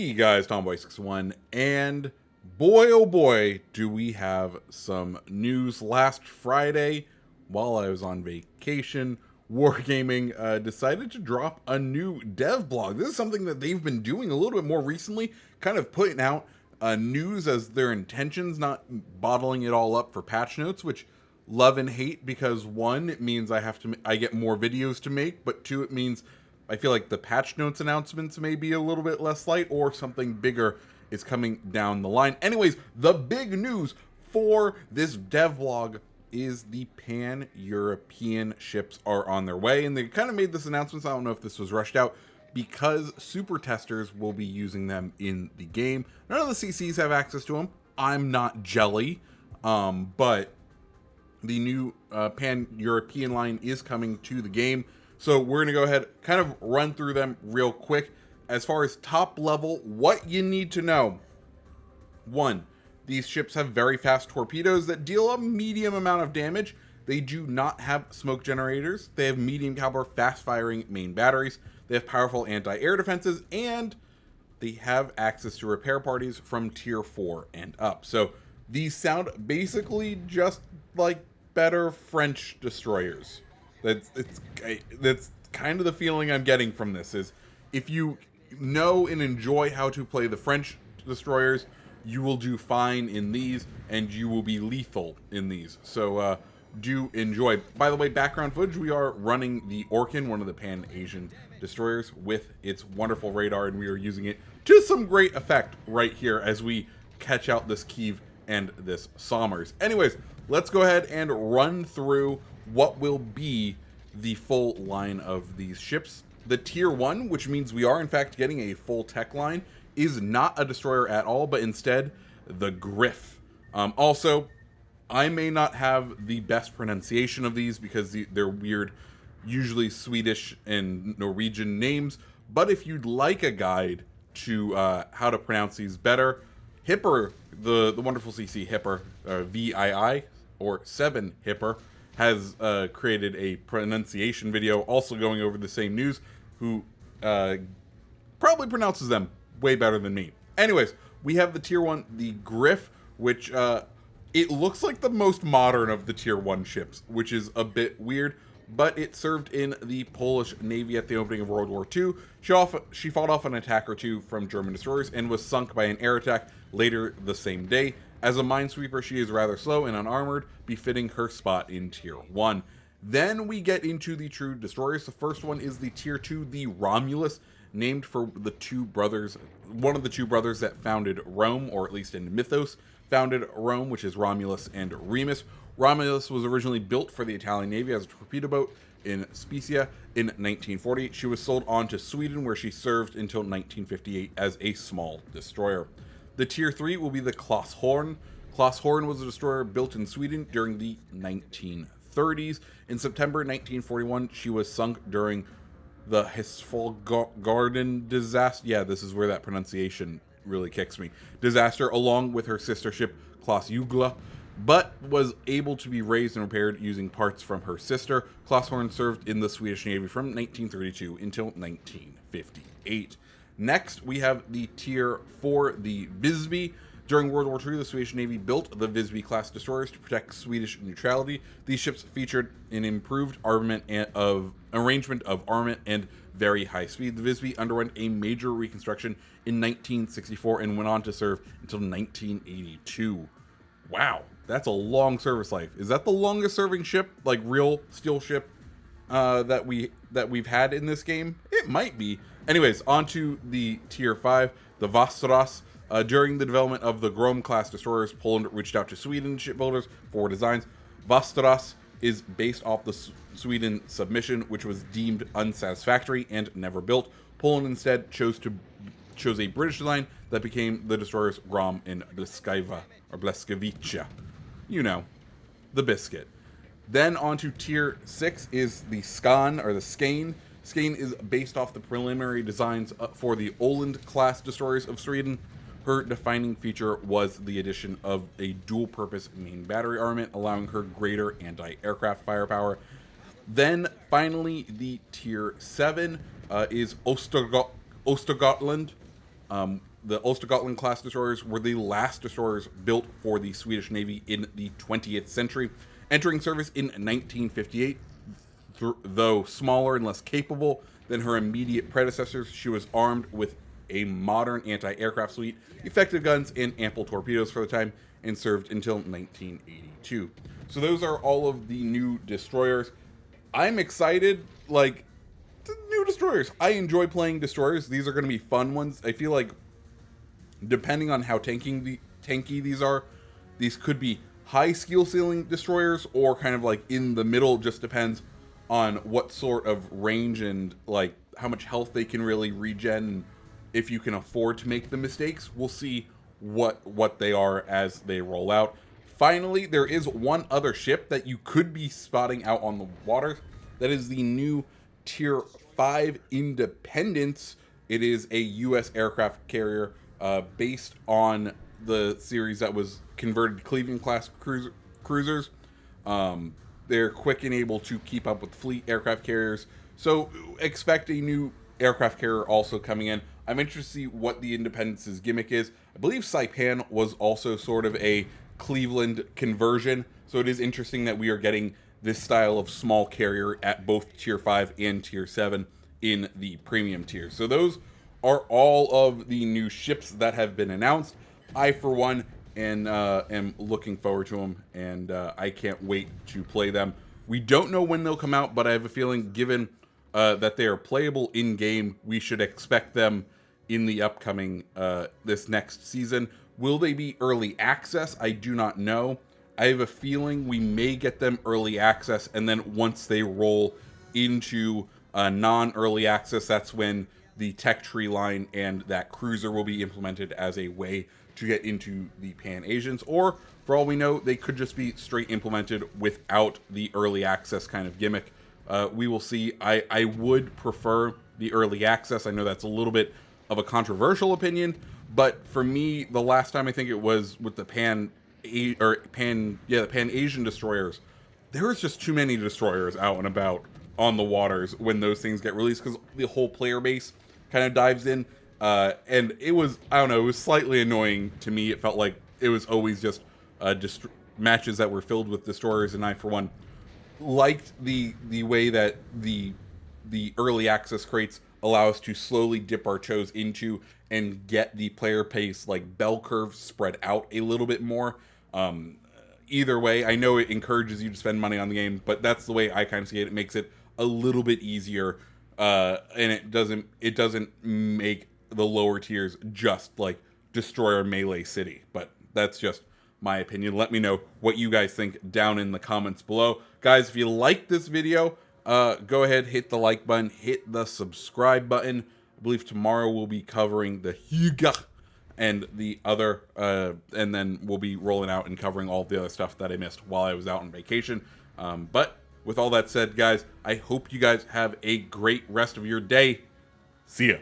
Hey guys, Tomboy61, and boy oh boy, do we have some news. Last Friday, while I was on vacation, Wargaming decided to drop a new dev blog. This is something that they've been doing a little bit more recently, kind of putting out news as their intentions, not bottling it all up for patch notes, which love and hate, because one, it means I get more videos to make, but two, it means I feel like the patch notes announcements may be a little bit less light, or something bigger is coming down the line. Anyways, the big news for this devlog is the pan-European ships are on their way, and they kind of made this announcement. I don't know if this was rushed out, because super testers will be using them in the game. None of the CCs have access to them. I'm not jelly, but the new pan-European line is coming to the game. So we're going to go ahead, kind of run through them real quick. As far as top level, what you need to know. 1. These ships have very fast torpedoes that deal a medium amount of damage. They do not have smoke generators. They have medium caliber, fast firing main batteries. They have powerful anti-air defenses, and they have access to repair parties from tier 4 and up. So these sound basically just like better French destroyers. That's kind of the feeling I'm getting from this, is if you know and enjoy how to play the French destroyers, you will do fine in these, and you will be lethal in these. So do enjoy. By the way, background footage, we are running the Orkan, one of the Pan-Asian destroyers, with its wonderful radar, and we are using it to some great effect right here as we catch out this Kiev and this Sommers. Anyways, let's go ahead and run through what will be the full line of these ships. The tier 1, which means we are in fact getting a full tech line, is not a destroyer at all, but instead the Griff. Also, I may not have the best pronunciation of these because they're weird, usually Swedish and Norwegian names, but if you'd like a guide to how to pronounce these better, Hipper, the wonderful CC Hipper, VII, or 7 Hipper, has created a pronunciation video also going over the same news, who probably pronounces them way better than me. Anyways, we have the tier 1, the Griff, which it looks like the most modern of the tier 1 ships, which is a bit weird, but it served in the Polish Navy at the opening of World War II. She fought off an attack or two from German destroyers and was sunk by an air attack later the same day. As a minesweeper, she is rather slow and unarmored, befitting her spot in tier 1. Then we get into the true destroyers. The first one is the tier 2, the Romulus, named for the two brothers, one of the two brothers that founded Rome, or at least in mythos founded Rome, which is Romulus and Remus. Romulus was originally built for the Italian Navy as a torpedo boat in Spezia in 1940. She was sold on to Sweden, where she served until 1958 as a small destroyer. The tier 3 will be the Klaus Horn. Klaus Horn was a destroyer built in Sweden during the 1930s. In September 1941, she was sunk during the Husfallgarden disaster. Yeah, this is where that pronunciation really kicks me. Disaster, along with her sister ship, Klaus Jugla, but was able to be raised and repaired using parts from her sister. Klaus Horn served in the Swedish Navy from 1932 until 1958. Next, we have the tier 4, the Bisbee. During World War II, the Swedish Navy built the Bisbee-class destroyers to protect Swedish neutrality. These ships featured an improved arrangement of armament and very high speed. The Bisbee underwent a major reconstruction in 1964 and went on to serve until 1982. Wow, that's a long service life. Is that the longest serving ship, like real steel ship, that we've had in this game? It might be. Anyways, on to the tier 5, the Vasteras. During the development of the Grom-class destroyers, Poland reached out to Sweden shipbuilders for designs. Vasteras is based off the Sweden submission, which was deemed unsatisfactory and never built. Poland instead chose a British design that became the destroyers Grom and Bleskiva, or Bleskivica. You know, the biscuit. Then on to tier 6 is the Skan, or the Skane. Skane is based off the preliminary designs for the Oland-class destroyers of Sweden. Her defining feature was the addition of a dual-purpose main battery armament, allowing her greater anti-aircraft firepower. Then, finally, the Tier 7 is Ostergotland, the Ulster class destroyers were the last destroyers built for the Swedish Navy in the 20th century, entering service in 1958. Though smaller and less capable than her immediate predecessors, she was armed with a modern anti-aircraft suite, effective guns, and ample torpedoes for the time, and served until 1982. So those are all of the new destroyers. I'm excited, like, new destroyers. I enjoy playing destroyers. These are going to be fun ones. I feel like, depending on how tanky these are, these could be high skill ceiling destroyers or kind of like in the middle. Just depends on what sort of range and like how much health they can really regen, and if you can afford to make the mistakes. We'll see what they are as they roll out. Finally, there is one other ship that you could be spotting out on the waters. That is the new Tier 5 Independence. It is a U.S. aircraft carrier based on the series that was converted to Cleveland-class cruisers. They're quick and able to keep up with fleet aircraft carriers. So expect a new aircraft carrier also coming in. I'm interested to see what the Independence's gimmick is. I believe Saipan was also sort of a Cleveland conversion. So it is interesting that we are getting this style of small carrier at both Tier 5 and Tier 7 in the premium tier. So those are all of the new ships that have been announced. I, for one, and am looking forward to them, and I can't wait to play them. We don't know when they'll come out, but I have a feeling, given that they are playable in-game, we should expect them in the upcoming, this next season. Will they be early access? I do not know. I have a feeling we may get them early access, and then once they roll into non-early access, that's when the tech tree line and that cruiser will be implemented as a way to get into the Pan-Asians, or for all we know, they could just be straight implemented without the early access kind of gimmick. We will see. I would prefer the early access. I know that's a little bit of a controversial opinion, but for me, the last time I think it was with the Pan-Asian destroyers, there was just too many destroyers out and about on the waters when those things get released, because the whole player base kind of dives in. And it was, I don't know, it was slightly annoying to me. It felt like it was always just matches that were filled with destroyers, and I, for one, liked the way that the early access crates allow us to slowly dip our toes into and get the player pace, like, bell curve spread out a little bit more. Either way, I know it encourages you to spend money on the game, but that's the way I kind of see it. It makes it a little bit easier, and it doesn't make the lower tiers just like Destroyer Melee City. But that's just my opinion. Let me know what you guys think down in the comments below. Guys, if you like this video, go ahead, hit the like button, hit the subscribe button. I believe tomorrow we'll be covering the Hyuga and the other, and then we'll be rolling out and covering all the other stuff that I missed while I was out on vacation. But with all that said, guys, I hope you guys have a great rest of your day. See ya.